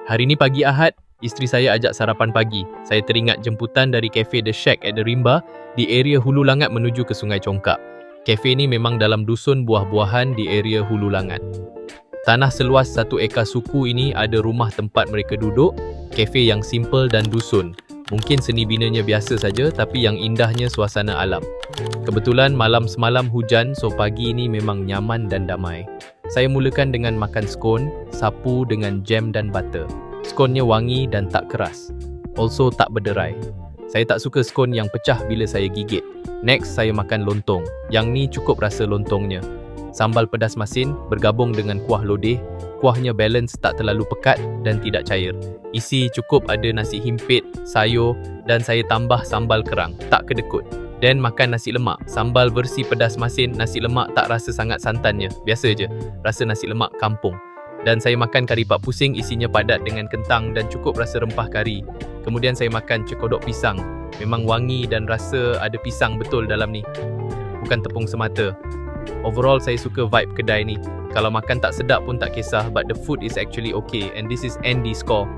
Hari ni pagi Ahad, isteri saya ajak sarapan pagi. Saya teringat jemputan dari kafe The Shack at the Rimba di area Hulu Langat menuju ke Sungai Congkak. Kafe ni memang dalam dusun buah-buahan di area Hulu Langat. Tanah seluas 1 ekar suku ini ada rumah tempat mereka duduk, kafe yang simple dan dusun. Mungkin seni binanya biasa saja, tapi yang indahnya suasana alam. Kebetulan malam semalam hujan, so pagi ini memang nyaman dan damai. Saya mulakan dengan makan skon, sapu dengan jam dan butter. Skonnya wangi dan tak keras. Also tak berderai. Saya tak suka skon yang pecah bila saya gigit. Next, saya makan lontong. Yang ni cukup rasa lontongnya. Sambal pedas masin bergabung dengan kuah lodeh. Kuahnya balance, tak terlalu pekat dan tidak cair. Isi cukup ada nasi himpit, sayur dan saya tambah sambal kerang. Tak kedekut. Dan makan nasi lemak. Sambal versi pedas masin, nasi lemak tak rasa sangat santannya. Biasa je. Rasa nasi lemak kampung. Dan saya makan kari pak pusing, isinya padat dengan kentang dan cukup rasa rempah kari. Kemudian saya makan cekodok pisang. Memang wangi dan rasa ada pisang betul dalam ni. Bukan tepung semata. Overall saya suka vibe kedai ni. Kalau makan tak sedap pun tak kisah, but the food is actually okay and this is Andy score.